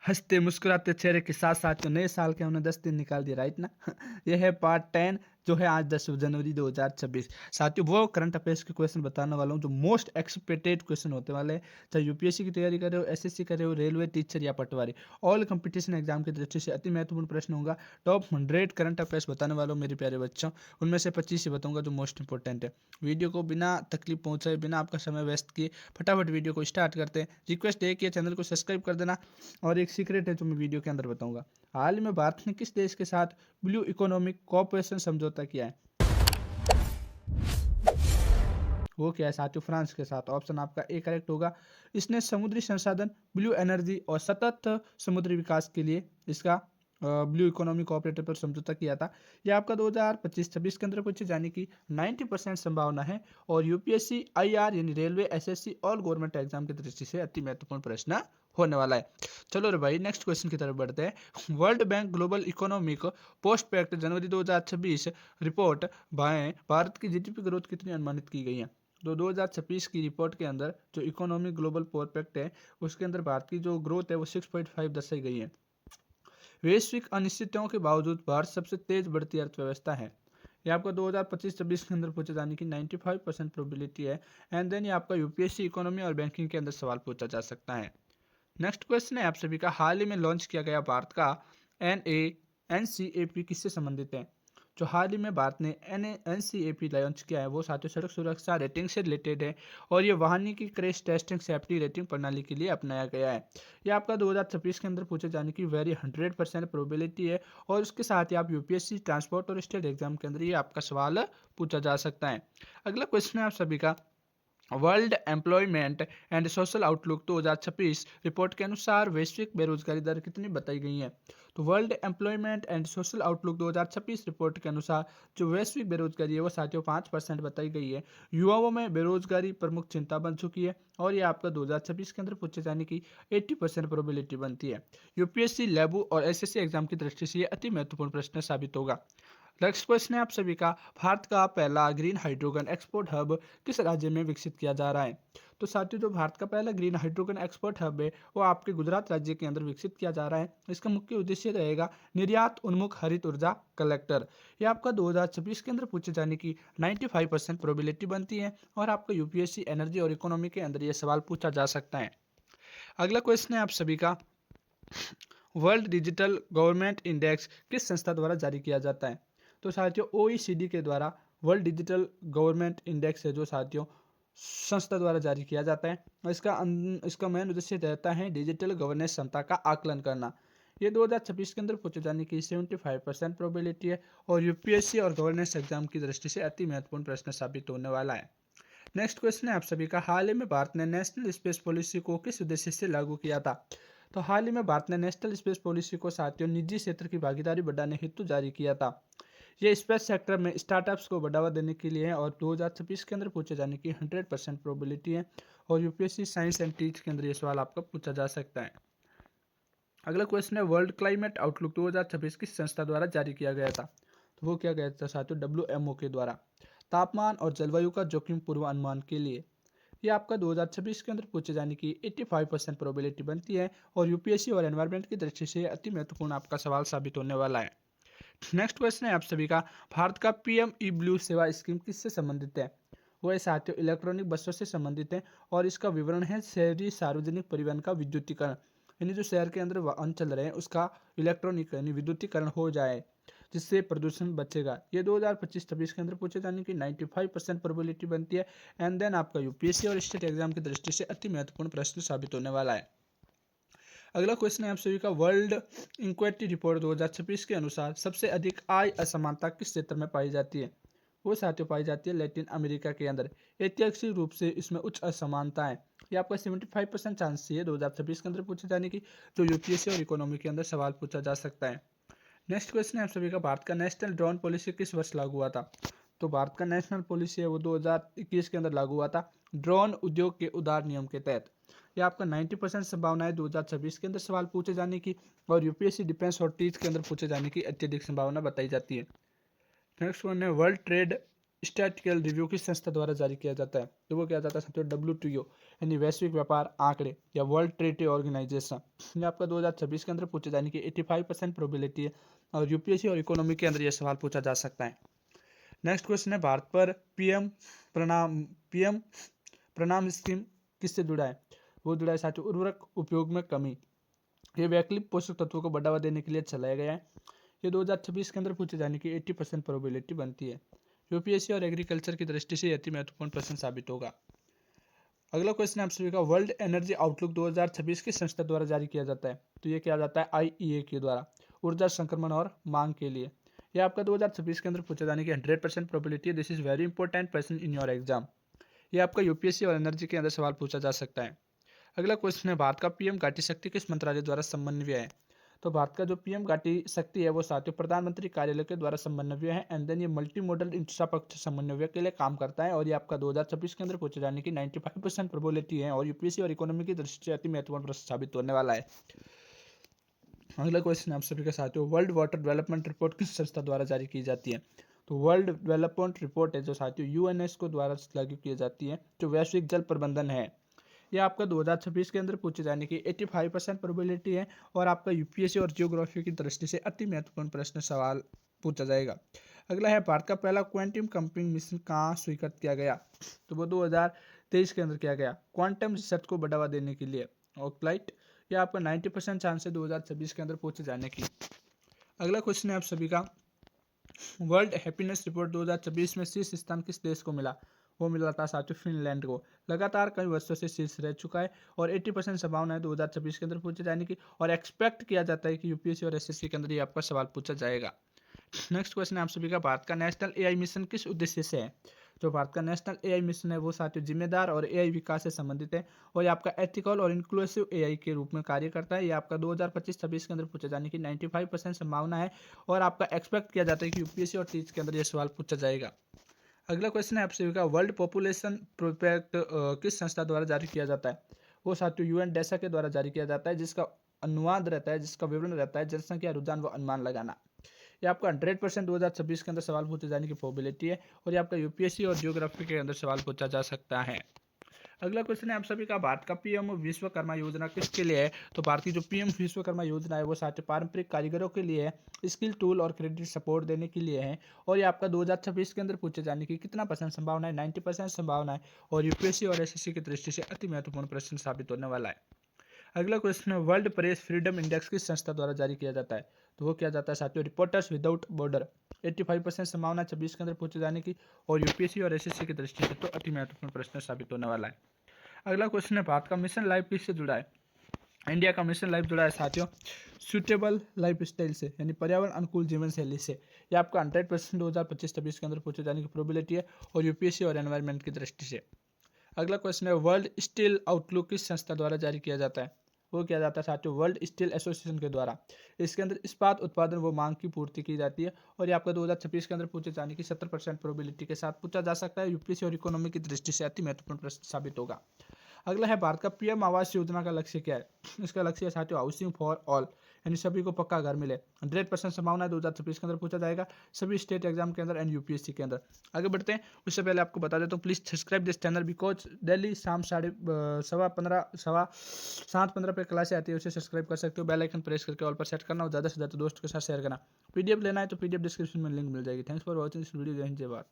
हंसते मुस्कुराते चेहरे के साथ साथ जो नए साल के हमने 10 दिन निकाल दिए, राइट ना। ये है पार्ट 10 जो है आज 10 जनवरी 2026। साथियों वो करंट अफेयर्स के क्वेश्चन बताने वाला हूँ जो मोस्ट एक्सपेक्टेड क्वेश्चन होते वाले हैं, चाहे यूपीएससी की तैयारी कर रहे हो, एसएससी कर रहे हो, रेलवे टीचर या पटवारी, ऑल कंपटीशन एग्जाम की दृष्टि से अति महत्वपूर्ण प्रश्न होगा। टॉप 100 करंट अफेयर्स बताने वाला हूँ मेरे प्यारे बच्चों, उनमें से 25 ही बताऊंगा जो मोस्ट इंपॉर्टेंट है। वीडियो को बिना तकलीफ पहुंचाए, बिना आपका समय वेस्ट किए फटाफट वीडियो को स्टार्ट करते हैं। रिक्वेस्ट है कि चैनल को सब्सक्राइब कर देना। और एक सीक्रेट है जो मैं वीडियो के अंदर बताऊंगा। हाल ही में भारत ने किस देश के साथ ब्लू इकोनॉमिक कोऑपरेशन समझौता किया है? वो क्या है साथियों? फ्रांस के साथ। ऑप्शन आपका ए करेक्ट होगा। इसने समुद्री संसाधन, ब्लू एनर्जी और सतत समुद्री विकास के लिए इसका ब्लू इकोनॉमी कोऑपरेटर पर समझौता किया था। यह आपका 2025-26 के अंदर पूछे जाने की 90% संभावना है। और यूपीएससी, आईआर यानी रेलवे, एसएससी और गवर्नमेंट एग्जाम की दृष्टि से अति महत्वपूर्ण प्रश्न होने वाला है। चलो रे भाई नेक्स्ट क्वेश्चन की तरफ बढ़ते हैं। World Bank global economic post January 2026 report बाएं भारत की जीडीपी ग्रोथ कितनी अनुमानित की गई है? तो 2026 की रिपोर्ट के अंदर जो इकोनॉमिक ग्लोबल प्रोस्पेक्ट है उसके अंदर भारत की जो ग्रोथ है वो 6.5 दर्शाई गई है। वैश्विक अनिश्चितताओं के बावजूद भारत सबसे तेज बढ़ती अर्थव्यवस्था है। ये आपका 2025-26 के अंदर पूछे जाने की 95% प्रोबेबिलिटी है। एंड देन ये आपका यूपीएससी इकोनॉमी और बैंकिंग के अंदर सवाल पूछा जा सकता है। नेक्स्ट क्वेश्चन है आप सभी का, हाल ही में लॉन्च किया गया भारत का एनसीएपी किससे संबंधित है? जो हाल ही में भारत ने एनसीएपी लॉन्च किया है वो साथियों सड़क सुरक्षा रेटिंग से रिलेटेड है। और ये वाहनों की क्रैश टेस्टिंग सेफ्टी रेटिंग प्रणाली के लिए अपनाया गया है। ये आपका 2026 के अंदर पूछे जाने की वेरी 100% प्रोबेबिलिटी है। और उसके साथ ही आप यूपीएससी ट्रांसपोर्ट और स्टेट एग्जाम के अंदर ये आपका सवाल पूछा जा सकता है। अगला क्वेश्चन है आप सभी का, world employment and social outlook 2026 report के अनुसार वैश्विक बेरोजगारी दर कितनी बताई गई है? तो world employment and social outlook 2026 report के अनुसार जो वैश्विक बेरोजगारी है वो साथियों 5% बताई गई है। युवाओं में बेरोजगारी प्रमुख चिंता बन चुकी है। और ये आपका 2026 के अंदर पूछे जाने की 80% प्रोबेबिलिटी बनती है। यूपीएससी, लेबू और एसएससी एग्जाम की दृष्टि से ये अति महत्वपूर्ण प्रश्न साबित होगा। नेक्स्ट क्वेश्चन है आप सभी का, भारत का पहला ग्रीन हाइड्रोजन एक्सपोर्ट हब किस राज्य में विकसित किया जा रहा है? तो साथियों जो भारत का पहला ग्रीन हाइड्रोजन एक्सपोर्ट हब है वो आपके गुजरात राज्य के अंदर विकसित किया जा रहा है। इसका मुख्य उद्देश्य रहेगा निर्यात उन्मुख हरित ऊर्जा कलेक्टर। ये आपका 2026 के अंदर पूछे जाने की 95% प्रोबेबिलिटी बनती है। और आपका यूपीएससी एनर्जी और इकोनॉमी के अंदर यह सवाल पूछा जा सकता है। अगला क्वेश्चन है आप सभी का, वर्ल्ड डिजिटल गवर्नमेंट इंडेक्स किस संस्था द्वारा जारी किया जाता है? तो साथियों ओईसीडी के द्वारा वर्ल्ड डिजिटल गवर्नमेंट इंडेक्स है जो साथियों संस्था द्वारा जारी किया जाता है। और इसका मेन उद्देश्य रहता है डिजिटल गवर्नेंस क्षमता का आकलन करना। ये 2026 के अंदर पूछे जाने की 75% प्रोबेबिलिटी है। और यूपीएससी और गवर्नेंस एग्जाम की दृष्टि से अति महत्वपूर्ण प्रश्न साबित होने वाला है। नेक्स्ट क्वेश्चन है आप सभी का, हाल ही में भारत ने नेशनल स्पेस पॉलिसी को किस उद्देश्य से लागू किया था? तो हाल ही में भारत ने नेशनल स्पेस पॉलिसी को साथियों निजी क्षेत्र की भागीदारी बढ़ाने हेतु जारी किया था। ये स्पेस सेक्टर में स्टार्टअप्स को बढ़ावा देने के लिए है। और 2026 के अंदर पूछे जाने की 100% प्रोबेबिलिटी है। और यूपीएससी साइंस एंड टीच के अंदर ये सवाल आपका पूछा जा सकता है। अगला क्वेश्चन है, वर्ल्ड क्लाइमेट आउटलुक 2026 किस संस्था द्वारा जारी किया गया था? तो वो क्या गया था साथियों? डब्ल्यूएमओ के द्वारा। तापमान और जलवायु का जोखिम पूर्वानुमान के लिए। ये आपका 2026 के अंदर पूछे जाने की 85% प्रोबेबिलिटी बनती है। और यूपीएससी और एनवायरमेंट की दृष्टि से अति महत्वपूर्ण आपका सवाल साबित होने वाला है। नेक्स्ट क्वेश्चन है आप सभी का, भारत का पीएम ई ब्लू सेवा स्कीम किससे संबंधित है? वो है साथियों इलेक्ट्रॉनिक बसों से संबंधित है। और इसका विवरण है शहरी सार्वजनिक परिवहन का विद्युतीकरण, यानी जो शहर के अंदर वाहन चल रहे हैं उसका इलेक्ट्रॉनिक यानी विद्युतीकरण हो जाए जिससे प्रदूषण बचेगा। ये 2025-26 के अंदर पूछे जाने की 95% प्रोबेबिलिटी बनती है। एंड देन आपका यूपीएससी और स्टेट एग्जाम की दृष्टि से अति महत्वपूर्ण प्रश्न साबित होने वाला है। अगला क्वेश्चन है आप सभी का, वर्ल्ड इंक्वायरी रिपोर्ट 2026 के अनुसार सबसे अधिक आय असमानता किस क्षेत्र में पाई जाती है? वो साथियों पाई जाती है लैटिन अमेरिका के अंदर। ऐतिहासिक रूप से इसमें उच्च असमानता है। ये आपका 75% चांस है 2026 के अंदर पूछे जाने की, जो यूपीएससी और इकोनॉमी के अंदर सवाल पूछा जा सकता है। नेक्स्ट क्वेश्चन है आप सभी का, भारत का नेशनल ड्रोन पॉलिसी किस वर्ष लागू हुआ था? तो भारत का नेशनल पॉलिसी है वो 2021 के अंदर लागू हुआ था ड्रोन उद्योग के उदार नियम के तहत। ये आपका 90% संभावना है 2026 के अंदर सवाल पूछे जाने की। और यूपीएससी डिफेंस और टीच के अंदर पूछे जाने की अत्यधिक संभावना बताई जाती है। नेक्स्ट वन है, वर्ल्ड ट्रेड स्टैटिकल रिव्यू किस संस्था द्वारा जारी किया जाता है? तो वो क्या जाता है साथियों, WTO यानी वैश्विक व्यापार आंकड़े या वर्ल्ड ट्रेड ऑर्गेनाइजेशन। ये आपका 2026 के अंदर पूछे जाने की 85% प्रोबेबिलिटी है और यूपीएससी और इकोनॉमी के अंदर यह सवाल पूछा जा सकता है। नेक्स्ट क्वेश्चन है, भारत पर पीएम प्रणाम स्कीम किससे जुड़ा है? वो जुड़ा है साथियों उर्वरक उपयोग में कमी। ये वैकल्पिक पोषक तत्वों को बढ़ावा देने के लिए चलाया गया है। ये 2026 के अंदर पूछे जाने की 80% प्रोबेबिलिटी बनती है। यूपीएससी और एग्रीकल्चर की दृष्टि से अति महत्वपूर्ण प्रश्न साबित होगा। अगला क्वेश्चन है आप सभी का, वर्ल्ड एनर्जी आउटलुक 2026 किस संस्था द्वारा जारी किया जाता है? तो ये किया जाता है आईईए के द्वारा, ऊर्जा संक्रमण और मांग के लिए। ये आपका 2026 के अंदर पूछे जाने की 100% प्रोबेबिलिटी है। This is very important question in your exam. ये आपका यूपीएससी और एनर्जी के अंदर सवाल पूछा जा सकता है। अगला क्वेश्चन है, भारत का पीएम घाटी शक्ति किस मंत्रालय द्वारा समन्वय है? तो भारत का जो पीएम घाटी शक्ति है वो साथियों प्रधानमंत्री कार्यालय के द्वारा समन्वय है। एंड देन ये मल्टी मॉडल इंफ्रा पक्ष समन्वय के लिए काम करता है और ये आपका 2026 के अंदर पूछे जाने की 95% प्रोबेबिलिटी है और यूपीएससी और इकोनॉमी की दृष्टि से अति महत्वपूर्ण प्रश्न साबित होने वाला है। अगला क्वेश्चन है आप सभी के साथियों, वर्ल्ड वाटर डेवलपमेंट रिपोर्ट किस संस्था द्वारा जारी की जाती है? तो वर्ल्ड डेवलपमेंट रिपोर्ट है जो साथियों यूएनएसको द्वारा लागू की जाती है, जो वैश्विक जल प्रबंधन है। ये आपका 2026 के अंदर पूछे जाने की 85% प्रोबेबिलिटी है और आपका यूपीएससी और जियोग्राफी की दृष्टि से अति महत्वपूर्ण प्रश्न सवाल पूछा जाएगा। अगला है, भारत का पहला क्वांटम कंप्यूटिंग मिशन कहाँ स्वीकृत किया गया? तो वो 2023 के अंदर किया गया, क्वांटम रिसर्च को बढ़ावा देने के लिए। और फ्लाइट यह आपका 90% चांस है 2026 के अंदर पूछे जाने की। अगला क्वेश्चन है आप सभी का, वर्ल्ड हैप्पीनेस रिपोर्ट 2026 में शीर्ष स्थान किस देश को मिला? वो मिला था साथियों फिनलैंड को। लगातार कई वर्षों से शीर्ष रह चुका है और 80% संभावना है 2026 के अंदर पूछे जाने की और एक्सपेक्ट किया जाता है कि यूपीएससी और एसएससी के अंदर ये आपका सवाल पूछा जाएगा। नेक्स्ट क्वेश्चन है आप सभी का, भारत का नेशनल एआई मिशन किस उद्देश्य से है? जो भारत का नेशनल एआई मिशन है वो साथियों जिम्मेदार और एआई विकास से संबंधित है और ये आपका एथिकल और इंक्लूसिव एआई के रूप में कार्य करता है। ये आपका 2025-26 के अंदर पूछे जाने की 95% संभावना है और आपका एक्सपेक्ट किया जाता है कि यूपीएससी और टीच के अंदर ये सवाल पूछा जाएगा। अगला क्वेश्चन है आप सभी का, वर्ल्ड पॉपुलेशन प्रोजेक्ट किस संस्था द्वारा जारी किया जाता है? वो साथियों यूएन डेसा के द्वारा जारी किया जाता है, जिसका अनुवाद रहता है, जिसका विवरण रहता है जनसंख्या रुझान व अनुमान लगाना। ये आपका 100% 2026 के अंदर सवाल पूछे जाने की प्रोबेबिलिटी है और ये आपका यूपीएससी और जियोग्राफी के अंदर सवाल पूछा जा सकता है। अगला क्वेश्चन है आप सभी का, भारत का पीएम विश्वकर्मा योजना किसके लिए है? तो भारत की जो पीएम विश्वकर्मा योजना है वो साथ ही पारंपरिक कारीगरों के लिए है, स्किल टूल और क्रेडिट सपोर्ट देने के लिए है और ये आपका 2026 के अंदर पूछे जाने की कितना परसेंट संभावना है? 90% संभावना है और यूपीएससी और एसएससी की दृष्टि से अति महत्वपूर्ण प्रश्न साबित होने वाला है। अगला क्वेश्चन है, वर्ल्ड प्रेस फ्रीडम इंडेक्स किस संस्था द्वारा जारी किया जाता है? तो वो किया जाता है साथियों रिपोर्टर्स विदाउट बॉर्डर। 85% संभावना 26 के अंदर पूछे जाने की और यूपीएससी और एसएससी की दृष्टि से तो अति महत्वपूर्ण प्रश्न साबित होने वाला है। अगला क्वेश्चन है, भारत का मिशन लाइफ किससे जुड़ा है? इंडिया का मिशन लाइफ जुड़ा है साथियों सूटेबल लाइफ स्टाइल से, यानी पर्यावरण अनुकूल जीवन शैली से। यह आपका 100% 2025-26 के अंदर पूछे जाने की प्रोबेबिलिटी है और यूपीएससी और एनवायरनमेंट की दृष्टि से। अगला क्वेश्चन है, वर्ल्ड स्टील आउटलुक किस संस्था द्वारा जारी किया जाता है? वो किया जाता है साथियों वर्ल्ड स्टील एसोसिएशन के द्वारा। इसके अंदर इस्पात उत्पादन व मांग की पूर्ति की जाती है और ये आपका 2026 के अंदर पूछे जाने की 70% प्रोबेबिलिटी के साथ पूछा जा सकता है। यूपीएससी और इकोनॉमी की दृष्टि से अति महत्वपूर्ण प्रश्न साबित होगा। अगला है, भारत का पीएम आवास योजना का लक्ष्य क्या है? इसका लक्ष्य है साथियों हाउसिंग फॉर ऑल, यानी सभी को पक्का घर मिले। 100% संभावना है 2026 के अंदर पूछा जाएगा सभी स्टेट एग्जाम के अंदर एंड यूपीएससी के अंदर। आगे बढ़ते हैं, उससे पहले आपको बता देता हूँ please subscribe this channel because daily शाम 7:15 पे क्लासे आती है, उसे सब्सक्राइब कर सकते हो। बेल आइकन प्रेस करके ऑल पर सेट करना और ज़्यादा से ज़्यादा दोस्तों के साथ शेयर करना। पीडीएफ लेना है तो पीडीएफ डिस्क्रिप्शन में लिंक मिल जाएगी। Thanks for watching this video. जय हिंद जय भारत।